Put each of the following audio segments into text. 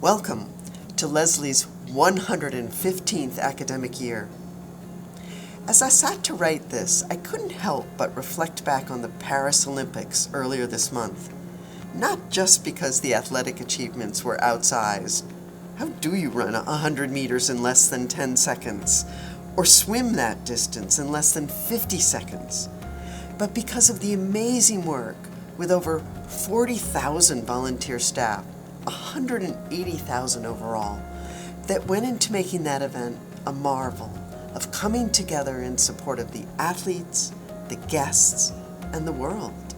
Welcome to Lesley's 115th academic year. As I sat to write this, I couldn't help but reflect back on the Paris Olympics earlier this month. Not just because the athletic achievements were outsized. How do you run 100 meters in less than 10 seconds? Or swim that distance in less than 50 seconds? But because of the amazing work with over 40,000 volunteer staff, 180,000 overall, that went into making that event a marvel of coming together in support of the athletes, the guests, and the world.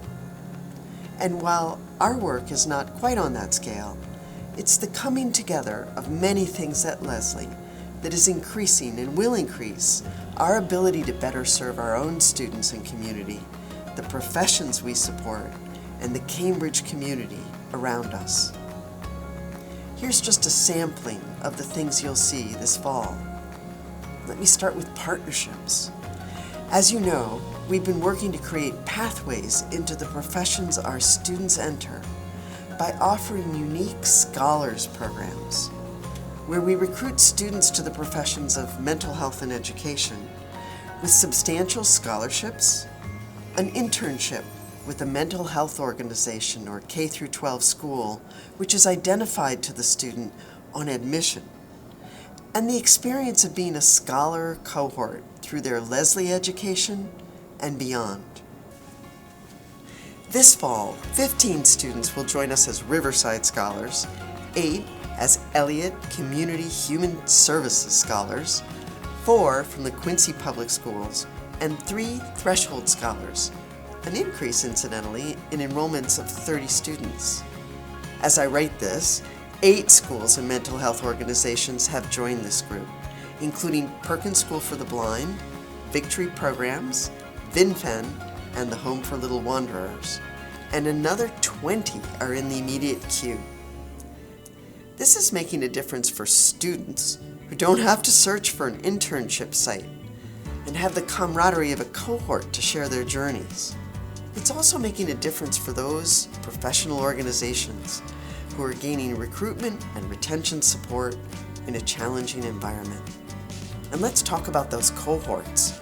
And while our work is not quite on that scale, it's the coming together of many things at Lesley that is increasing and will increase our ability to better serve our own students and community, the professions we support, and the Cambridge community around us. Here's just a sampling of the things you'll see this fall. Let me start with partnerships. As you know, we've been working to create pathways into the professions our students enter by offering unique scholars programs, where we recruit students to the professions of mental health and education with substantial scholarships, an internship with a mental health organization or K-12 school, which is identified to the student on admission, and the experience of being a scholar cohort through their Lesley education and beyond. This fall, 15 students will join us as Riverside Scholars, 8 as Elliott Community Human Services Scholars, 4 from the Quincy Public Schools, and 3 Threshold Scholars, an increase, incidentally, in enrollments of 30 students. As I write this, 8 schools and mental health organizations have joined this group, including Perkins School for the Blind, Victory Programs, VinFen, and the Home for Little Wanderers, and another 20 are in the immediate queue. This is making a difference for students who don't have to search for an internship site and have the camaraderie of a cohort to share their journeys. It's also making a difference for those professional organizations who are gaining recruitment and retention support in a challenging environment. And let's talk about those cohorts,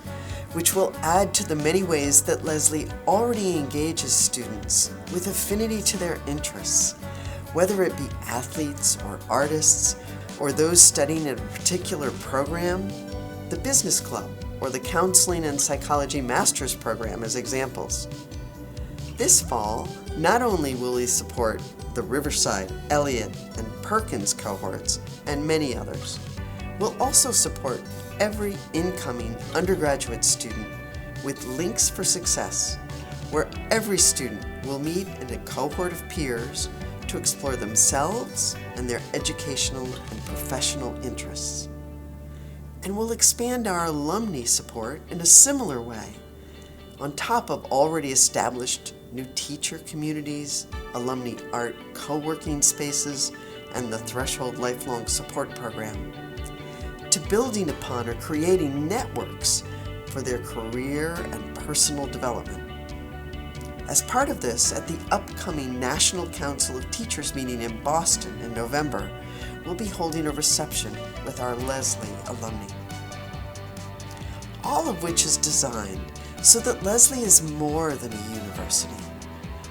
which will add to the many ways that Lesley already engages students with affinity to their interests, whether it be athletes or artists or those studying in a particular program, the business club, or the counseling and psychology master's program as examples. This fall, not only will we support the Riverside, Elliott, and Perkins cohorts, and many others, we'll also support every incoming undergraduate student with Links for Success, where every student will meet in a cohort of peers to explore themselves and their educational and professional interests. And we'll expand our alumni support in a similar way, on top of already established new teacher communities, alumni art co-working spaces, and the Threshold Lifelong Support Program, to building upon or creating networks for their career and personal development. As part of this, at the upcoming National Council of Teachers meeting in Boston in November, we'll be holding a reception with our Lesley alumni. All of which is designed so that Lesley is more than a university,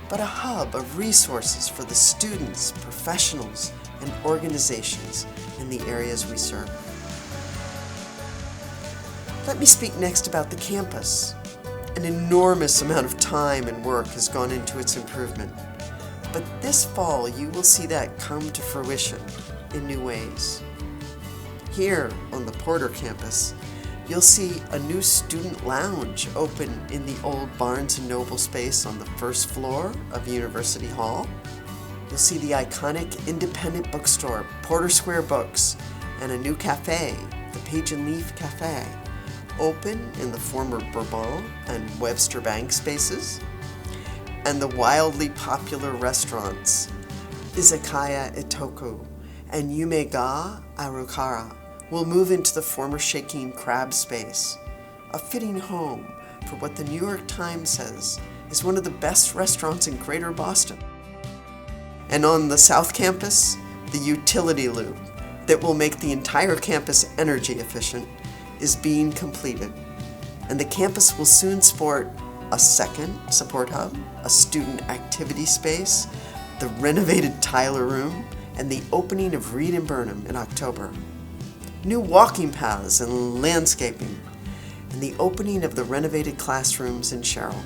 but a hub of resources for the students, professionals, and organizations in the areas we serve. Let me speak next about the campus. An enormous amount of time and work has gone into its improvement, but this fall you will see that come to fruition in new ways. Here on the Porter campus, you'll see a new student lounge open in the old Barnes & Noble space on the first floor of University Hall. You'll see the iconic independent bookstore, Porter Square Books, and a new cafe, the Page and Leaf Cafe, open in the former Bourbon and Webster Bank spaces. And the wildly popular restaurants, Izakaya Itoku and Yume ga Arukara, will move into the former Shaking Crab space, a fitting home for what the New York Times says is one of the best restaurants in Greater Boston. And on the South Campus, the utility loop that will make the entire campus energy efficient, is being completed, and the campus will soon sport a second support hub, a student activity space, the renovated Tyler Room, and the opening of Reed and Burnham in October. New walking paths and landscaping, and the opening of the renovated classrooms in Sherrill.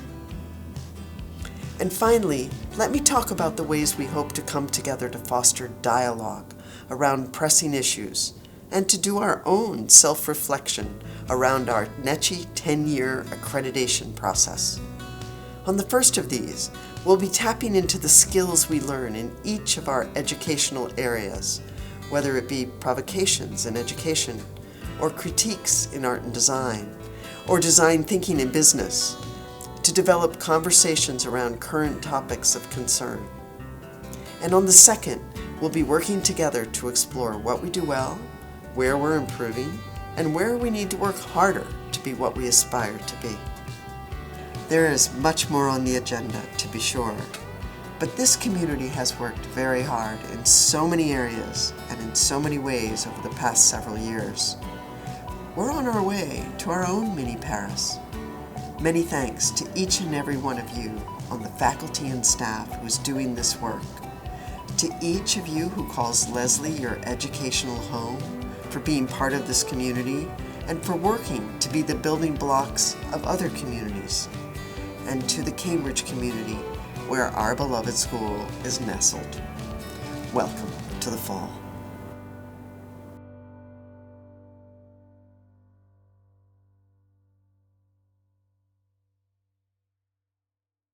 And finally, let me talk about the ways we hope to come together to foster dialogue around pressing issues and to do our own self-reflection around our NECHI 10-year accreditation process. On the first of these, we'll be tapping into the skills we learn in each of our educational areas, whether it be provocations in education, or critiques in art and design, or design thinking in business, to develop conversations around current topics of concern. And on the second, we'll be working together to explore what we do well, where we're improving, and where we need to work harder to be what we aspire to be. There is much more on the agenda, to be sure, but this community has worked very hard in so many areas and in so many ways over the past several years. We're on our way to our own mini Paris. Many thanks to each and every one of you on the faculty and staff who's doing this work. To each of you who calls Lesley your educational home, for being part of this community and for working to be the building blocks of other communities. And to the Cambridge community, where our beloved school is nestled. Welcome to the fall.